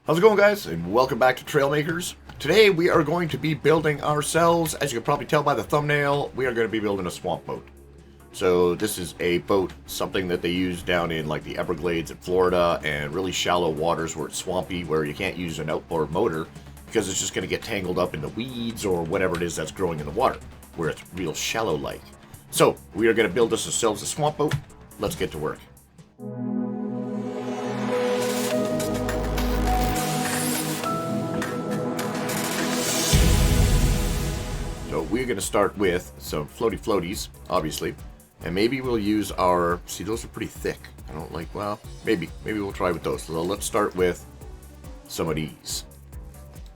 How's it going, guys? And welcome back to Trailmakers. Today we are going to be building ourselves, as you can probably tell by the thumbnail, we are going to be building a swamp boat. So this is a boat, something that they use down in like the Everglades in Florida and really shallow waters where it's swampy, where you can't use an outboard motor because it's just going to get tangled up in the weeds or whatever it is that's growing in the water, where it's real shallow like. So we are going to build us ourselves a swamp boat. Let's get to work. So we're going to start with some floaty floaties, obviously. And maybe we'll use our... See, those are pretty thick. I don't like... Well, maybe we'll try with those. So let's start with some of these.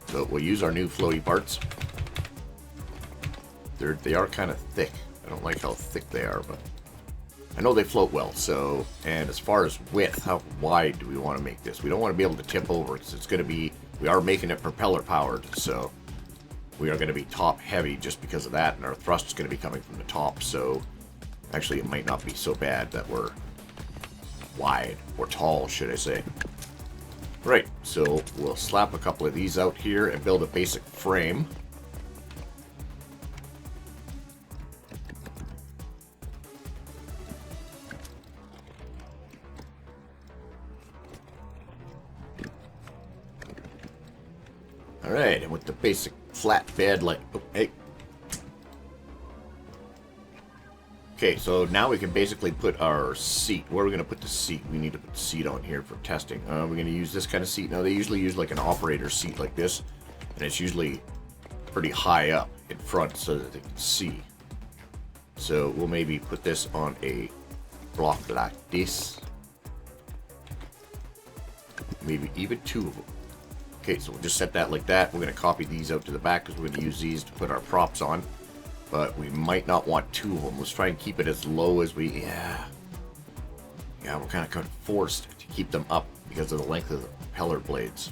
So we'll use our new floaty parts. They are kind of thick. I don't like how thick they are, but... I know they float well, so... And as far as width, how wide do we want to make this? We don't want to be able to tip over. It's going to be... We are making it propeller powered, so... We are going to be top heavy just because of that, and our thrust is going to be coming from the top, so actually it might not be so bad that we're wide, or tall, should I say. Right, so we'll slap a couple of these out here and build a basic frame. Alright, and with the basic flat bed, like, oh, hey. Okay, so now we can basically put our seat. Where are we going to put the seat? We need to put the seat on here for testing. We're going to use this kind of seat. Now, they usually use like an operator seat like this, and it's usually pretty high up in front so that they can see. So we'll maybe put this on a block like this. Maybe even two of them. Okay, so we'll just set that like that. We're going to copy these out to the back because we're going to use these to put our props on. But we might not want two of them. Let's try and keep it as low as we... Yeah, we're kind of forced to keep them up because of the length of the propeller blades.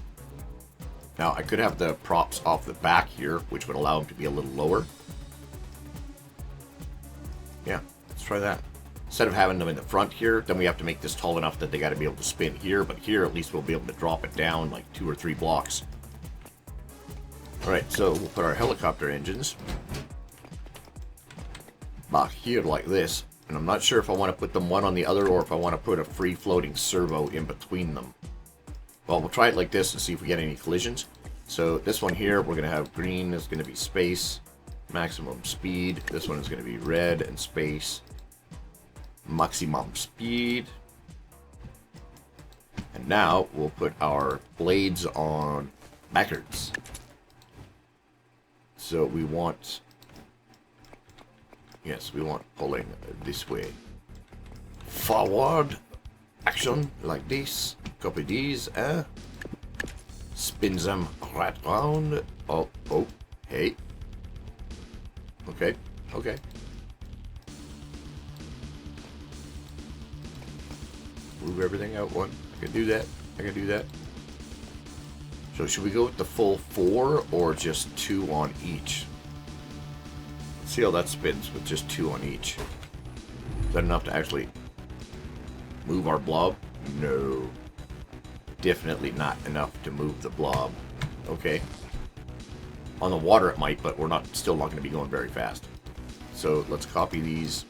Now, I could have the props off the back here, which would allow them to be a little lower. Yeah, let's try that. Instead of having them in the front here, then we have to make this tall enough that they got to be able to spin here. But here, at least we'll be able to drop it down like 2 or 3 blocks. Alright, so we'll put our helicopter engines back here like this. And I'm not sure if I want to put them one on the other or if I want to put a free-floating servo in between them. Well, we'll try it like this and see if we get any collisions. So this one here, we're going to have green is going to be space, maximum speed. This one is going to be red and space. Maximum speed. And now we'll put our blades on backwards. So we want... Yes, we want pulling this way. Forward. Action like this. Copy these. Spin them right round. Oh, hey. Okay. Move everything out one. I can do that. So should we go with the full 4 or just 2 on each? Let's see how that spins with just 2 on each. Is that enough to actually move our blob? No. Definitely not enough to move the blob. Okay. On the water it might, but we're still not going to be going very fast. So let's copy these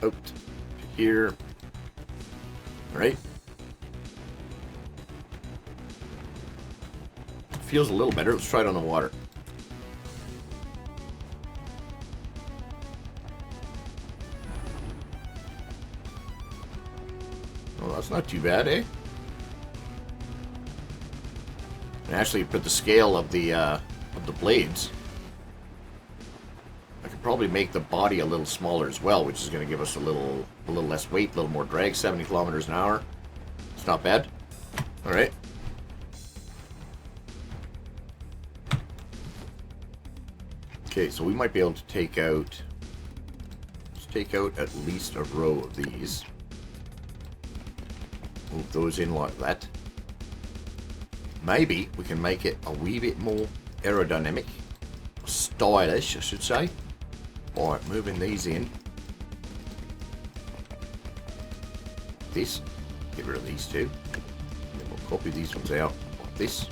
out here. Alright. Feels a little better. Let's try it on the water. Well, that's not too bad, eh? And actually put the scale of the blades. I could probably make the body a little smaller as well, which is going to give us a little less weight, a little more drag, 70 kilometers an hour. It's not bad. All right. Okay, so we might be able to take out... Let's take out at least a row of these. Move those in like that. Maybe we can make it a wee bit more aerodynamic. Stylish, I should say. By moving these in. This. Get rid of these two. And then we'll copy these ones out like this.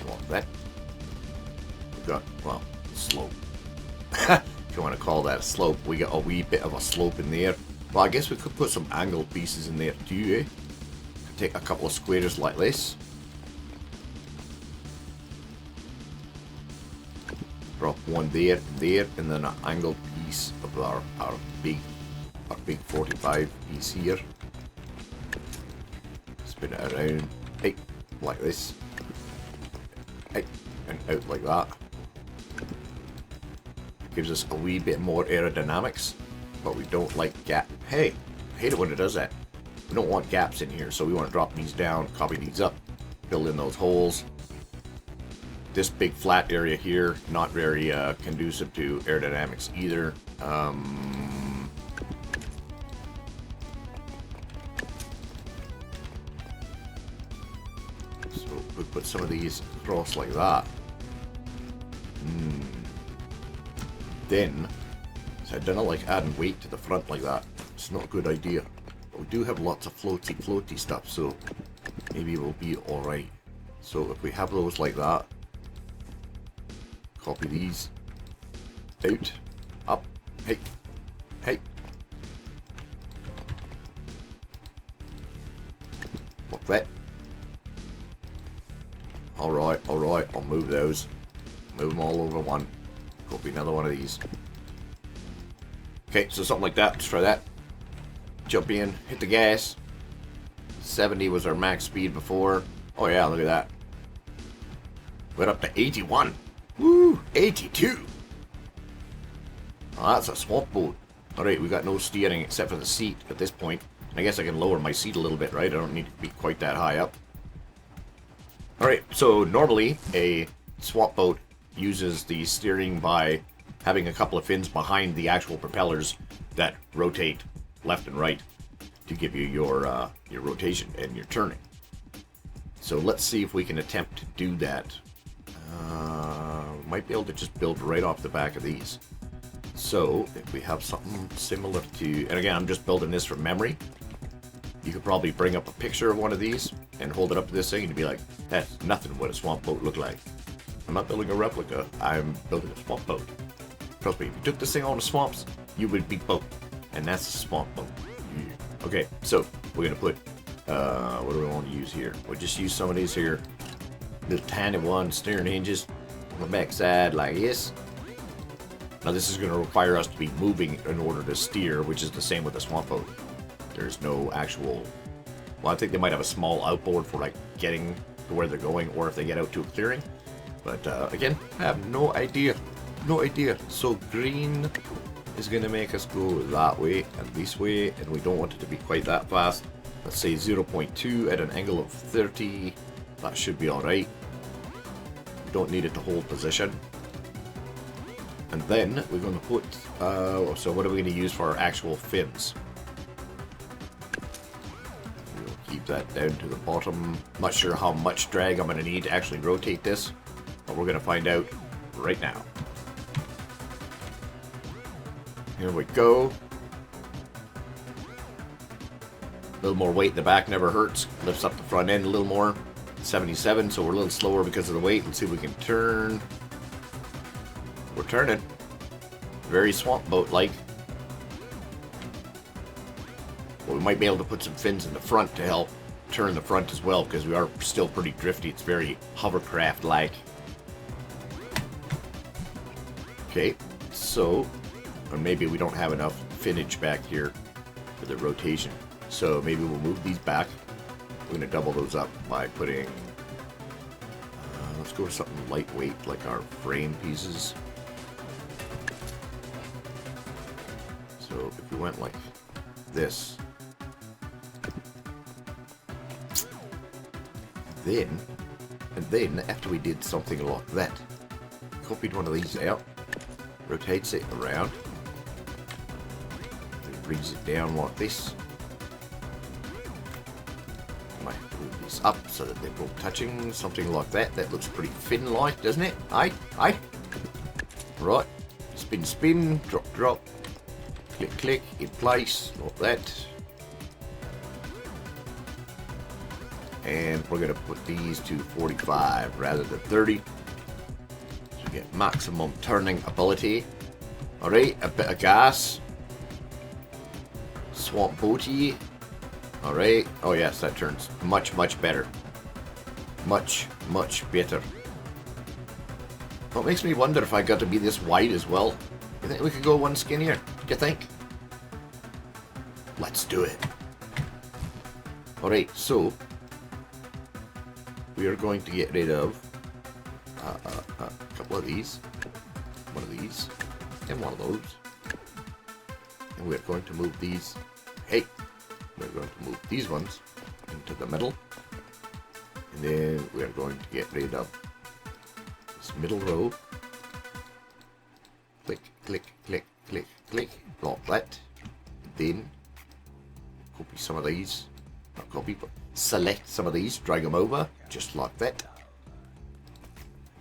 Like that. We've got, well, slope. If you want to call that a slope, we got a wee bit of a slope in there. Well, I guess we could put some angled pieces in there too, eh? Take a couple of squares like this. Drop one there and there, and then an angled piece of our big 45 piece here. Spin it around, hey, like this. Hey, and out like that. Gives us a wee bit more aerodynamics, but we don't like gap. Hey, I hate it when it does that. We don't want gaps in here, so we want to drop these down, copy these up, fill in those holes. This big flat area here, not very conducive to aerodynamics either. So we put some of these across like that. Then, so I don't like adding weight to the front like that. It's not a good idea. But we do have lots of floaty stuff, so maybe we'll be alright. So if we have those like that, copy these out, up, hey, hey. Like that. Alright, I'll move those. Move them all over one. Copy another one of these. Okay, so something like that. Let's try that. Jump in, hit the gas. 70 was our max speed before. Oh yeah, look at that. Went up to 81. Woo! 82! Oh, that's a swamp boat. Alright, we got no steering except for the seat at this point. I guess I can lower my seat a little bit, right? I don't need to be quite that high up. Alright, so normally a swamp boat uses the steering by having a couple of fins behind the actual propellers that rotate left and right to give you your rotation and your turning. So let's see if we can attempt to do that. Might be able to just build right off the back of these. So if we have something similar to, and again, I'm just building this from memory. You could probably bring up a picture of one of these and hold it up to this thing and be like, that's nothing what a swamp boat looked like. I'm not building a replica, I'm building a swamp boat. Trust me, if you took this thing on the swamps, you would be boat. And that's a swamp boat. Okay, so we're gonna put, what do we want to use here? We'll just use some of these here. Little tiny one steering hinges on the back side like this. Now this is going to require us to be moving in order to steer, which is the same with the swamp boat. There's no actual, well, I think they might have a small outboard for like getting to where they're going, or if they get out to a clearing. But again, I have no idea. No idea. So green is going to make us go that way and this way, and we don't want it to be quite that fast. Let's say 0.2 at an angle of 30. That should be alright. We don't need it to hold position. And then we're going to put, so what are we going to use for our actual fins? We'll keep that down to the bottom. Not sure how much drag I'm going to need to actually rotate this, but we're going to find out right now. Here we go. A little more weight in the back never hurts. Lifts up the front end a little more. 77, so we're a little slower because of the weight. Let's see if we can turn. We're turning. Very swamp boat like. Well, we might be able to put some fins in the front to help turn the front as well, because we are still pretty drifty. It's very hovercraft like. Okay, so, or maybe we don't have enough finnage back here for the rotation. So maybe we'll move these back. We're going to double those up by putting, let's go with something lightweight like our frame pieces. So if we went like this, then after we did something like that, copied one of these out, rotates it around, and brings it down like this. Might move these up so that they're both touching, something like that. That looks pretty fin-like, doesn't it? Aye, aye. Right, spin, spin, drop, drop, click, click, in place, like that. And we're going to put these to 45 rather than 30. So we get maximum turning ability. Alright, a bit of gas. Swamp boaty. Alright. Oh yes, that turns much, much better. Much, much better. What makes me wonder if I got to be this wide as well. You think we could go one skinnier? Do you think? Let's do it. Alright, so we are going to get rid of a couple of these, one of these, and one of those. And we're going to move these. Hey, we're going to move these ones into the middle. And then we are going to get rid of this middle row. Click, click, click, click, click. Block that. Then copy some of these. Not copy, but select some of these. Drag them over. Just like that.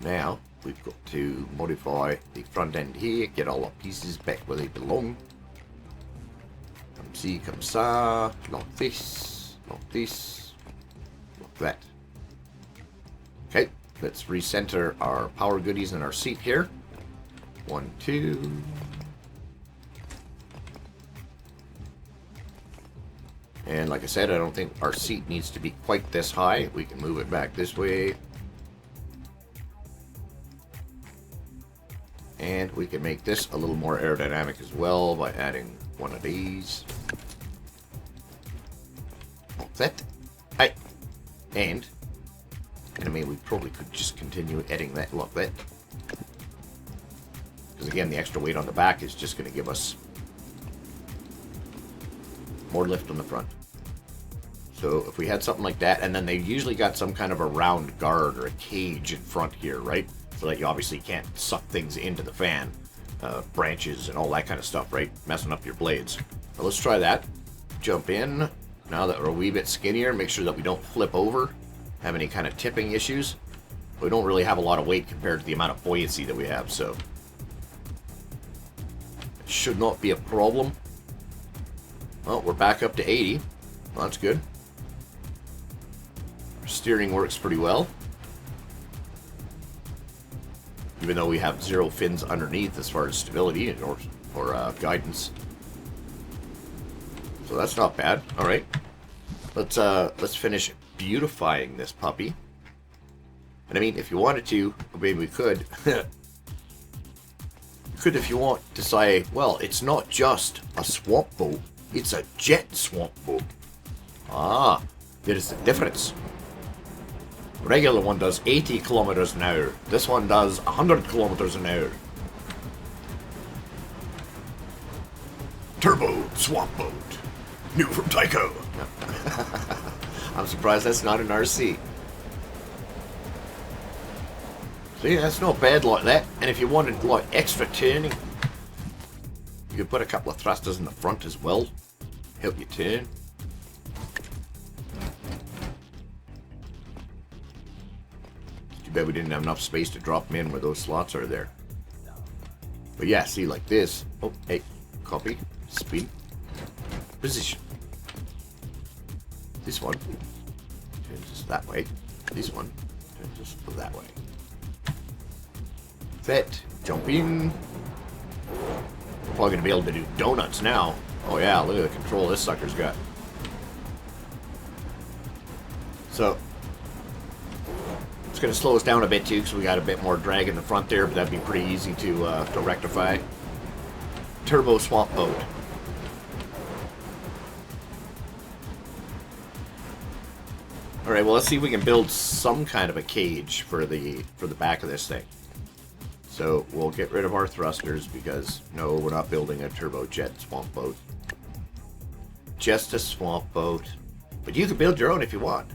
Now we've got to modify the front end here. Get all our pieces back where they belong. Come see, come ça. Like this. Like this. Like that. Okay, let's recenter our power goodies in our seat here. 1, 2. And like I said, I don't think our seat needs to be quite this high. We can move it back this way. And we can make this a little more aerodynamic as well by adding one of these. Like that. Hey. And I mean, we probably could just continue adding that like that. Because again, the extra weight on the back is just going to give us more lift on the front. So if we had something like that, and then they usually got some kind of a round guard or a cage in front here, right? So that you obviously can't suck things into the fan, branches and all that kind of stuff, right? Messing up your blades. But let's try that. Jump in. Now that we're a wee bit skinnier, make sure that we don't flip over, have any kind of tipping issues. We don't really have a lot of weight compared to the amount of buoyancy that we have, so it should not be a problem. Well, we're back up to 80. Well, that's good. Our steering works pretty well. Even though we have 0 fins underneath as far as stability or guidance. So that's not bad. Alright. Let's finish beautifying this puppy. And I mean, if you wanted to, maybe we could. You could, if you want, to say, well, it's not just a swamp boat. It's a jet swamp boat. Ah, there is a difference. Regular one does 80 kilometers an hour. This one does 100 kilometers an hour. Turbo swamp boat. New from Tyco. I'm surprised that's not an RC. See, that's not bad like that. And if you wanted like extra turning, you could put a couple of thrusters in the front as well. Help you turn. Too bad we didn't have enough space to drop them in where those slots are there. But yeah, see, like this. Oh, hey, copy, speed, position. This one turns us that way. This one turns us that way. Set, jump in. We're probably going to be able to do donuts now. Oh yeah, look at the control this sucker's got. So, it's going to slow us down a bit too, because we got a bit more drag in the front there, but that'd be pretty easy to rectify. Turbo swamp boat. Alright, well let's see if we can build some kind of a cage for the back of this thing. So we'll get rid of our thrusters because no, we're not building a turbojet swamp boat. Just a swamp boat. But you can build your own if you want.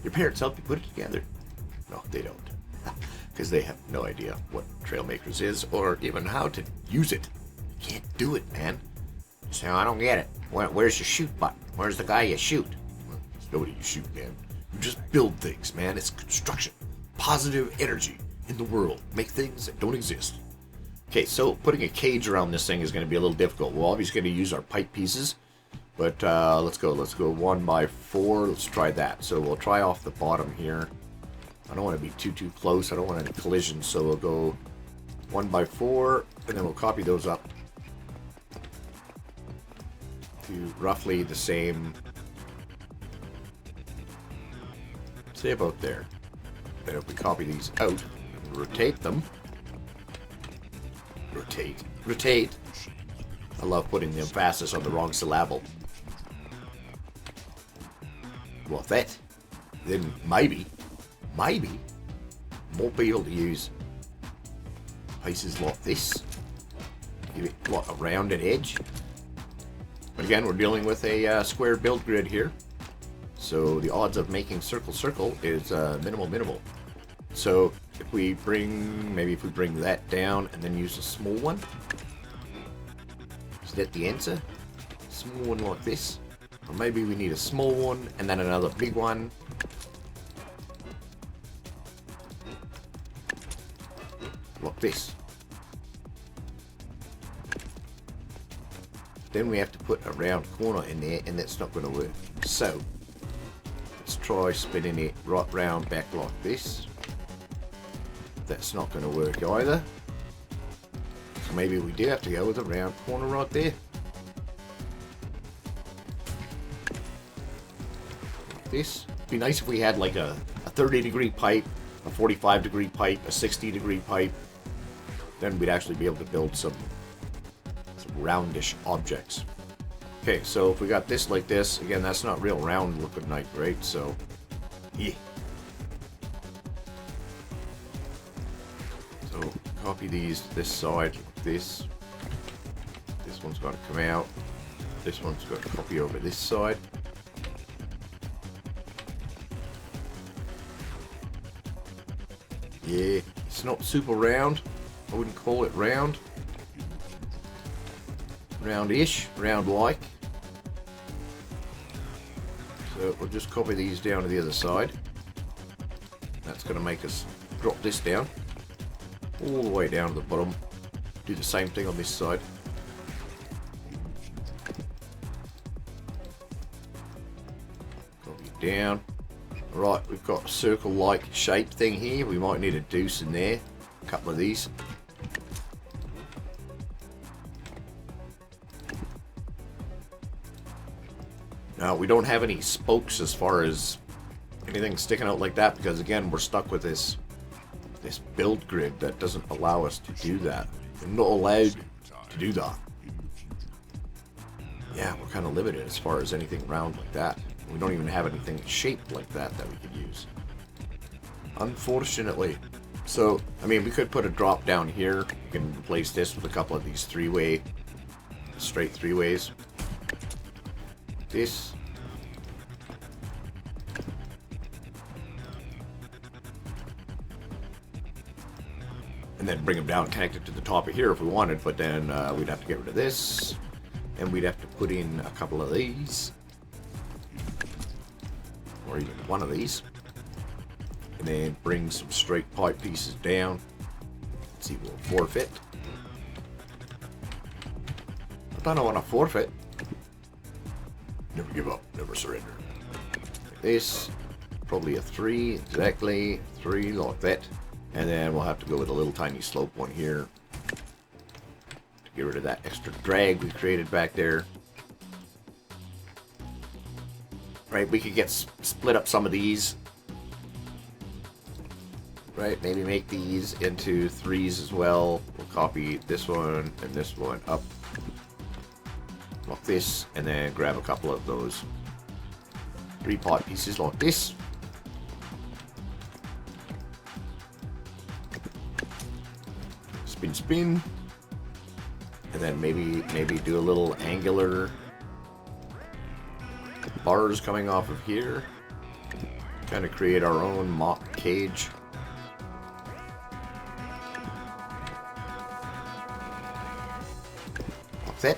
Your parents help you put it together. No, they don't. Because they have no idea what Trailmakers is or even how to use it. You can't do it, man. So I don't get it. Where's your shoot button? Where's the guy you shoot? Well, there's nobody you shoot, man. You just build things, man. It's construction. Positive energy in the world. Make things that don't exist. Okay, so putting a cage around this thing is going to be a little difficult. We're obviously going to use our pipe pieces. But let's go 1x4. Let's try that. So we'll try off the bottom here. I don't want to be too close. I don't want any collisions, so we'll go 1x4, and then we'll copy those up to roughly the same, say about there. Then if we copy these out and rotate them, rotate. I love putting the emphasis on the wrong syllable. Like that. Then maybe, won't be able to use pieces like this. Give it like a rounded edge. But again, we're dealing with a square build grid here. So the odds of making circle is minimal. So if we bring that down and then use a small one. Is that the answer? Small one like this. Or maybe we need a small one and then another big one. Like this. Then we have to put a round corner in there, and that's not going to work. So let's try spinning it right round back like this. That's not going to work either. So maybe we do have to go with a round corner right there. Like this. It'd be nice if we had like a 30-degree pipe, a 45-degree pipe, a 60-degree pipe. Then we'd actually be able to build some roundish objects. Okay, so if we got this like this, again, that's not real round looking like, right? So, yeah. So, copy these, this side, this. This one's got to come out. This one's got to copy over this side. Yeah, it's not super round. I wouldn't call it round. Roundish, round-like. So we'll just copy these down to the other side. That's going to make us drop this down all the way down to the bottom. Do the same thing on this side. Copy it down. Right, we've got a circle-like shape thing here. We might need a deuce in there. A couple of these. Now, we don't have any spokes as far as anything sticking out like that because, again, we're stuck with this build grid that doesn't allow us to do that. We're not allowed to do that. Yeah, we're kind of limited as far as anything round like that. We don't even have anything shaped like that we could use. Unfortunately. So, I mean, we could put a drop down here. We can replace this with a couple of these three-way, straight three-ways. This. And then bring them down, connect it to the top of here if we wanted, but then we'd have to get rid of this. And we'd have to put in a couple of these. Or even one of these. And then bring some straight pipe pieces down. Let's see, we'll forfeit. I don't want to forfeit. Never give up, never surrender. Like this, probably a 3, exactly, 3 like that. And then we'll have to go with a little tiny slope one here to get rid of that extra drag we created back there. Right, we could get split up some of these. Right, maybe make these into 3s as well. We'll copy this one and this one up. Like this, and then grab a couple of those 3-part pieces like this. Spin, spin. And then maybe do a little angular bars coming off of here. Kind of create our own mock cage. Like that.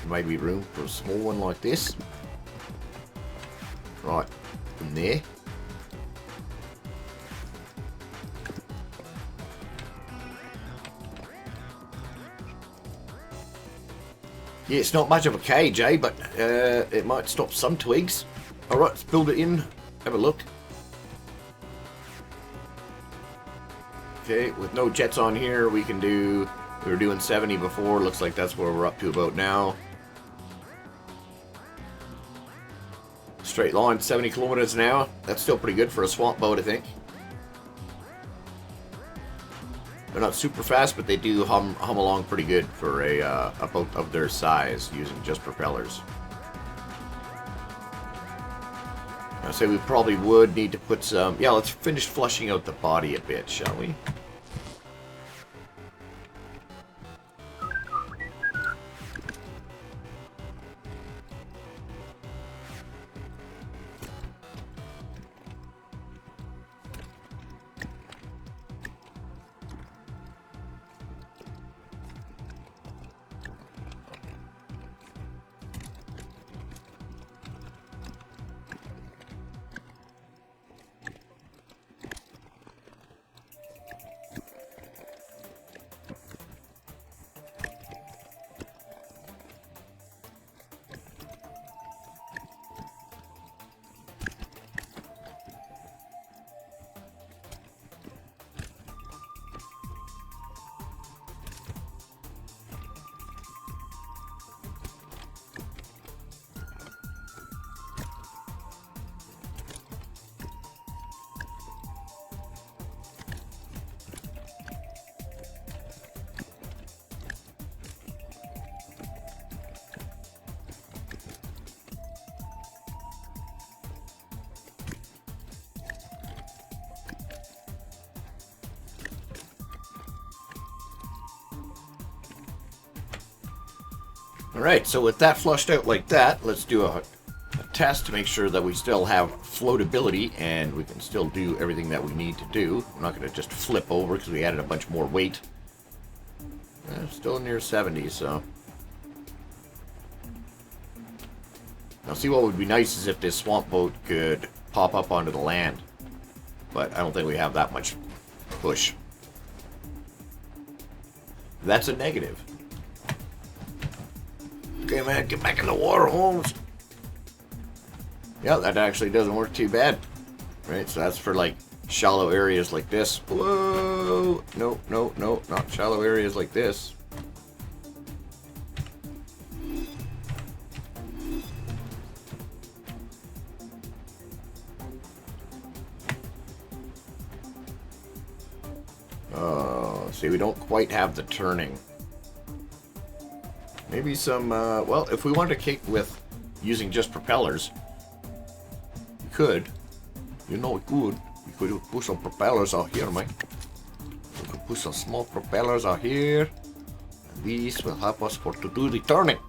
Might be room for a small one like this. Right, from there. Yeah, it's not much of a cage, eh? But it might stop some twigs. Alright, let's build it in. Have a look. Okay, with no jets on here, we can do... We were doing 70 before. Looks like that's where we're up to about now. Straight line, 70 kilometers an hour. That's still pretty good for a swamp boat, I think. They're not super fast, but they do hum along pretty good for a boat of their size using just propellers. I'd say we probably would need to put some... Yeah, let's finish flushing out the body a bit, shall we? Alright, so with that flushed out like that, let's do a test to make sure that we still have floatability and we can still do everything that we need to do. I'm not going to just flip over because we added a bunch more weight. Still near 70, so... Now see, what would be nice is if this swamp boat could pop up onto the land. But I don't think we have that much push. That's a negative. Okay, man, get back in the water, Holmes. Yeah, that actually doesn't work too bad. Right, so that's for, like, shallow areas like this. Whoa! No, no, no, not shallow areas like this. See, we don't quite have the turning. Maybe some, well, if we wanted to kick with using just propellers, we could. You know, we could. We could put some propellers out here, mate. We could put some small propellers out here. And these will help us to do the turning.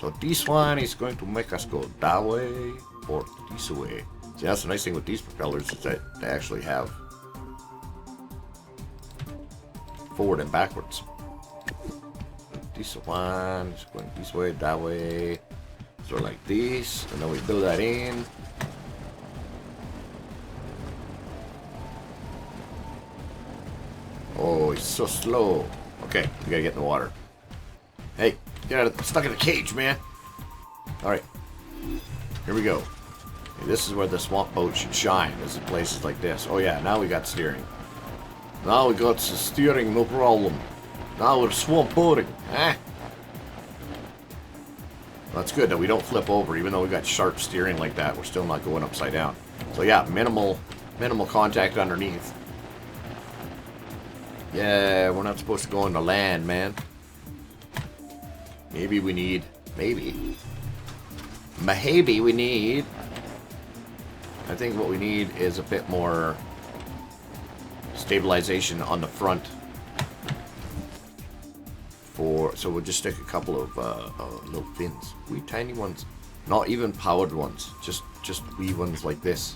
So this one is going to make us go that way or this way. See, that's the nice thing with these propellers is that they actually have forward and backwards. This one is going this way, that way, so like this, and then we build that in. Oh, it's so slow. Okay, we gotta get in the water. Hey, get out of stuck in the cage, man. Alright, here we go. Okay, this is where the swamp boat should shine, is in places like this. Oh yeah, now we got steering. Now we got the steering, no problem. Now we're swamp boating, eh? That's good that we don't flip over, even though we got sharp steering like that. We're still not going upside down. So yeah, minimal contact underneath. Yeah, we're not supposed to go on the land, man. Maybe we need, maybe we need. I think what we need is a bit more stabilization on the front. So we'll just stick a couple of little fins, wee tiny ones, not even powered ones, just wee ones like this,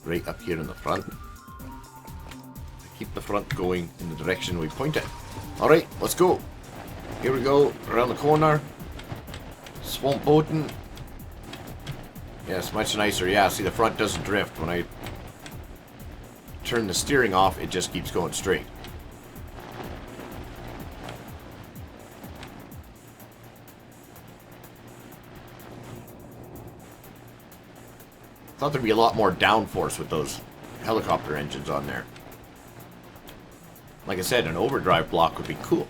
right up here in the front. Keep the front going in the direction we point it. All right, let's go. Here we go, around the corner. Swamp boating. Yeah, it's much nicer. Yeah, see, the front doesn't drift. When I turn the steering off, it just keeps going straight. Thought there'd be a lot more downforce with those helicopter engines on there. Like I said, an overdrive block would be cool.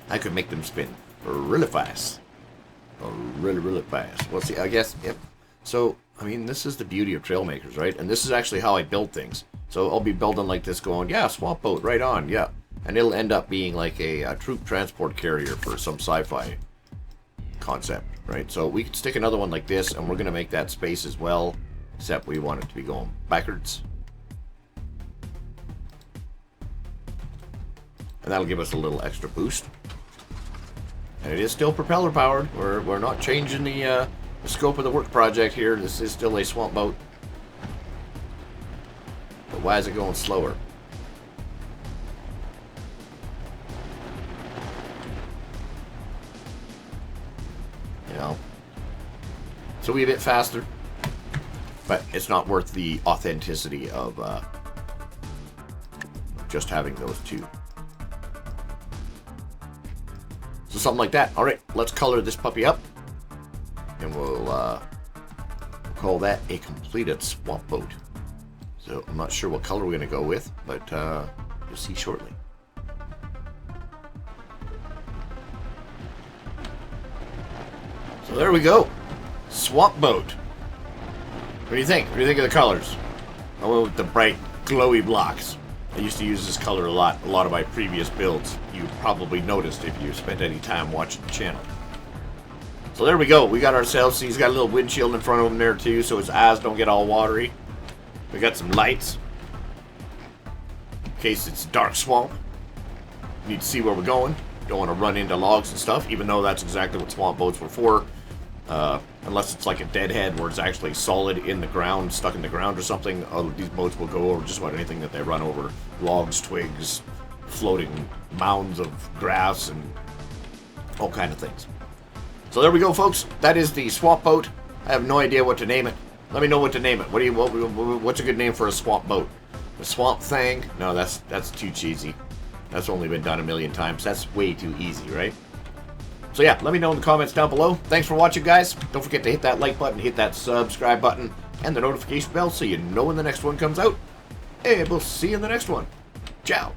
I could make them spin really fast. Really, really fast. Well, see, I guess, yep. So, I mean, this is the beauty of Trailmakers, right? And this is actually how I build things. So I'll be building like this going, yeah, swamp boat, right on, yeah. And it'll end up being like a troop transport carrier for some sci-fi concept, right? So we could stick another one like this, and we're going to make that space as well, except we want it to be going backwards. And that'll give us a little extra boost. And it is still propeller powered. We're not changing the scope of the work project here. This is still a swamp boat. But why is it going slower? You know. So we're a bit faster. But it's not worth the authenticity of just having those two. So something like that. Alright, let's color this puppy up. And we'll call that a completed swamp boat. So I'm not sure what color we're going to go with, but you'll see shortly. So there we go. Swamp boat. What do you think? What do you think of the colors? I went with the bright, glowy blocks. I used to use this color a lot of my previous builds. You probably noticed if you spent any time watching the channel. So there we go. We got ourselves, he's got a little windshield in front of him there too, so his eyes don't get all watery. We got some lights, in case it's dark swamp. You need to see where we're going. Don't want to run into logs and stuff, even though that's exactly what swamp boats were for. Unless it's like a deadhead where it's actually solid in the ground, stuck in the ground or something. These boats will go over just about anything that they run over. Logs, twigs, floating mounds of grass, and all kind of things. So there we go, folks. That is the swamp boat. I have no idea what to name it. Let me know what to name it. What's a good name for a swamp boat? The swamp thing? No, that's too cheesy. That's only been done a million times. That's way too easy, right? So yeah, let me know in the comments down below. Thanks for watching, guys. Don't forget to hit that like button, hit that subscribe button, and the notification bell so you know when the next one comes out. And we'll see you in the next one. Ciao.